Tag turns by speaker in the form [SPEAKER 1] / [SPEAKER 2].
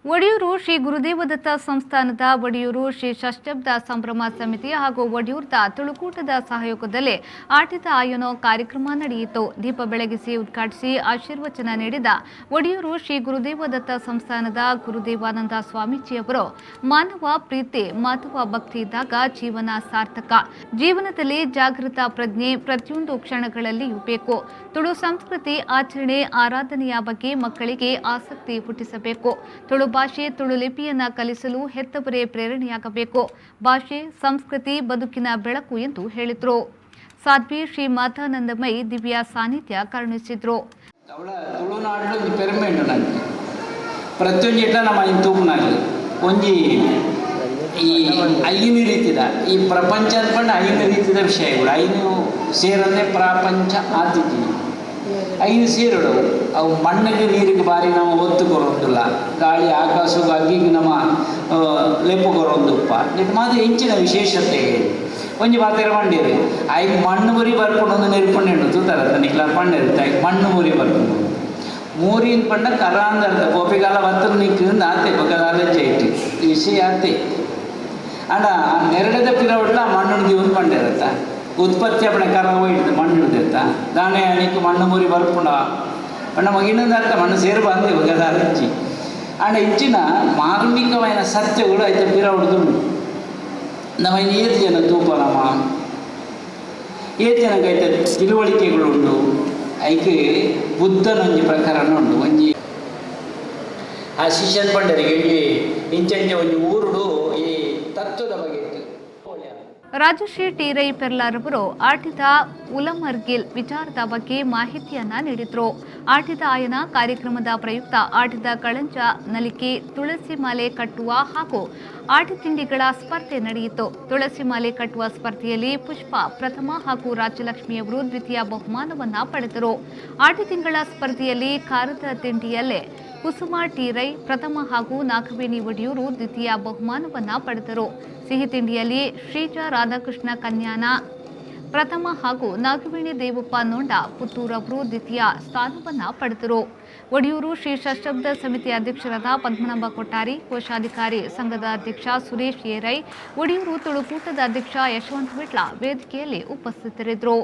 [SPEAKER 1] ಒಡಿಯೂರು ಶ್ರೀ ಗುರುದೇವದತ್ತ ಸಂಸ್ಥಾನದ ಒಡಿಯೂರು ಶ್ರೀ ಷಷ್ಠಬ್ದ ಸಂಭ್ರಮ ಸಮಿತಿ ಹಾಗೂ ಒಡಿಯೂರ್ದ ತುಳುಕೂಟದ ಸಹಯೋಗದಲ್ಲಿ ಆಟಿದ ಆಯನೋ ಕಾರ್ಯಕ್ರಮ ನಡೆಯಿತು. ದೀಪ ಬೆಳಗಿಸಿ ಉದ್ಘಾಟಿಸಿ ಆಶೀರ್ವಚನ ನೀಡಿದ ಒಡಿಯೂರು ಶ್ರೀ ಗುರುದೇವದತ್ತ ಸಂಸ್ಥಾನದ ಗುರುದೇವಾನಂದ ಸ್ವಾಮೀಜಿಯವರು, ಮಾನವ ಪ್ರೀತಿ ಮಾಧವ ಭಕ್ತಿ ಇದ್ದಾಗ ಜೀವನ ಸಾರ್ಥಕ. ಜೀವನದಲ್ಲಿ ಜಾಗೃತ ಪ್ರಜ್ಞೆ ಪ್ರತಿಯೊಂದು ಕ್ಷಣಗಳಲ್ಲಿಯೂ ಬೇಕು. ತುಳು ಸಂಸ್ಕೃತಿ ಆಚರಣೆ ಆರಾಧನೆಯ ಬಗ್ಗೆ ಮಕ್ಕಳಿಗೆ ಆಸಕ್ತಿ ಹುಟ್ಟಿಸಬೇಕು. ತುಳು ಭಾಷೆ ತುಳು ಲಿಪಿಯನ್ನ ಕಲಿಸಲು ಹೆತ್ತವರೇ ಪ್ರೇರಣೆಯಾಗಬೇಕು. ಭಾಷೆ ಸಂಸ್ಕೃತಿ ಬದುಕಿನ ಬೆಳಕು ಎಂದು ಹೇಳಿದರು. ಸಾಧ್ವಿ ಶ್ರೀ ಮಾತಾನಂದಮಯಿ ದಿವ್ಯ ಸಾನ್ನಿಧ್ಯ ಕರುಣಿಸಿದ್ರು.
[SPEAKER 2] ತುಳುನಾಡು ಪೆರ್ಮೆಂಟ್ ನನಗೆ ಪ್ರತಿಯೊಂದು ಇಟ್ಟ ನಮ್ಮ ತೂಪನಾಗಲಿ ಒಂಜಿ ಈ ಐನು ರೀತಿದ ಈ ಪ್ರಪಂಚ ಅಂದ್ಕೊಂಡು ಐನು ರೀತಿದ ವಿಷಯಗಳು ಐನು ಸೇರನ್ನೇ ಪ್ರಪಂಚ ಆತಿಥಿ ಐದು ಸೇರುಗಳು ಅವು ಮಣ್ಣಿಗೆ ನೀರಿಗೆ ಬಾರಿ ನಾವು ಒತ್ತು ಕೊರೋದಿಲ್ಲ, ಗಾಳಿ ಆಕಾಶಕ್ಕೂ ಅಗ್ಗಿಗೆ ನಮ್ಮ ಲೆಪ್ಪು ಕೊರೊಂದುಪ್ಪ ಇದು ಮಾತ್ರ ಹೆಂಚಿನ ವಿಶೇಷತೆ ಒಂಜಿ ಮಾತ್ರ ಮಂಡಿರಿ ಆಯ್ಕೆ ಮಣ್ಣು ಮುರಿ ಬರ್ಕೊಂಡು ಒಂದು ನೆರ್ಕೊಂಡು ತೂತಾರ ನಿಕ್ಲ ಪಂಡಿರುತ್ತೆ ಆಯ್ಕೆ ಮಣ್ಣು ಮುರಿ ಬರ್ಕೊಂಡು ಮೂರಿನ ಪಂಡ ಕರ ಅಂದ ಗೋಪಿಗಾಲ ಬತ್ತಲು ನಿಕ್ಕಿಂದ ಆತೆ ಬಗ್ಗದಾಲಜ್ಜೆ ಇಟ್ಟು ಈ ವಿಷಯ ಆತೆ ಅಂಡ ನೆರಡದ ಪಿರವಡ್ಲ ಮಣ್ಣು ದಿವನ್ ಪಂಡಿರತ್ತ ಉತ್ಪತ್ತಿ ಅಪ್ಪಣೆ ಕರ ಹೋಯ್ತು ಮಣ್ಣು ಹಿಡ್ದಿರ್ತ ದಾಣೆ ಅಣಿಕೆ ಮಣ್ಣು ಮುರಿ ಬರ್ಪುಂಡ ಪಂಡ ಮಗಿನೊಂದು ಅರ್ಥ ಮಣ್ಣು ಸೇರು ಬಂದೆ ಬಗ್ಗದಾಲ ಹಚ್ಚಿ ಅಂಡ ಇಂಚಿನ ಮಾರ್ಮಿಕమైన ಸತ್ಯಗಳು ಐತೆ ಪಿರ ಹೊಡೆದುಂಡು ನಮ್ಮ ಏತು ಜನ ತೂಪ ನಮ್ಮ ಏತು ಜನಕ್ಕೈತೆ ತಿಳುವಳಿಕೆಗಳುಂಡು ಐಕೆ ಬುದ್ಧನೊಂಜಿ ಪ್ರಕರಣ ಉಂಟು ಒಂಜಿ ಆ ಶಿಷ್ಯನ್ ಪಂಡರಿಗೆ ಇಂಚಂಚೆ ಒಂಜಿ ಊರುಡು ಈ ತತ್ವದ ಬಗ್ಗೆ
[SPEAKER 1] ರಾಜಶ್ರೀ ಟಿ ರೈ ಪೆರ್ಲಾರವರು ಆಟಿದ ಉಲಮರ್ಗಿಲ್ ವಿಚಾರದ ಬಗ್ಗೆ ಮಾಹಿತಿಯನ್ನ ನೀಡಿದ್ರು. ಆಟಿದ ಆಯನ ಕಾರ್ಯಕ್ರಮದ ಪ್ರಯುಕ್ತ ಆಟಿದ ಕಳಂಜ ನಲಿಕೆ ತುಳಸಿ ಮಾಲೆ ಕಟ್ಟುವ ಹಾಗೂ ಆಟಿ ತಿಂಡಿಗಳ ಸ್ಪರ್ಧೆ ನಡೆಯಿತು. ತುಳಸಿ ಮಾಲೆ ಕಟ್ಟುವ ಸ್ಪರ್ಧೆಯಲ್ಲಿ ಪುಷ್ಪ ಪ್ರಥಮ ಹಾಗೂ ರಾಜ್ಯಲಕ್ಷ್ಮಿಯವರು ದ್ವಿತೀಯ ಬಹುಮಾನವನ್ನ ಪಡೆದರು. ಆಟಿ ತಿಂಗಳ ಸ್ಪರ್ಧೆಯಲ್ಲಿ ಖಾರದ ತಿಂಡಿಯಲ್ಲೇ ಕುಸುಮ ಟಿ ರೈ ಪ್ರಥಮ ಹಾಗೂ ನಾಗವೇಣಿ ಒಡಿಯೂರು ದ್ವಿತೀಯ ಬಹುಮಾನವನ್ನ ಪಡೆದರು. ಸಿಹಿ ತಿಂಡಿಯಲ್ಲಿ ಶ್ರೀಜ ರಾಧಾಕೃಷ್ಣ ಕನ್ಯಾನ ಪ್ರಥಮ ಹಾಗೂ ನಾಗವೇಣಿ ದೇವಪ್ಪ ನೋಂಡ ಪುತ್ತೂರವರು ದ್ವಿತೀಯ ಸ್ಥಾನವನ್ನ ಪಡೆದರು. ಒಡಿಯೂರು ಶ್ರೀ ಷಷ್ಠಬ್ದ ಸಮಿತಿ ಅಧ್ಯಕ್ಷರಾದ ಪದ್ಮನಾಭ ಕೊಟ್ಟಾರಿ, ಕೋಶಾಧಿಕಾರಿ ಸಂಘದ ಅಧ್ಯಕ್ಷ ಸುರೇಶ್ ಏರೈ, ಒಡಿಯೂರು ತುಳುಕೂಟದ ಅಧ್ಯಕ್ಷ ಯಶವಂತ ವಿಟ್ಲ ವೇದಿಕೆಯಲ್ಲಿ ಉಪಸ್ಥಿತರಿದ್ದರು.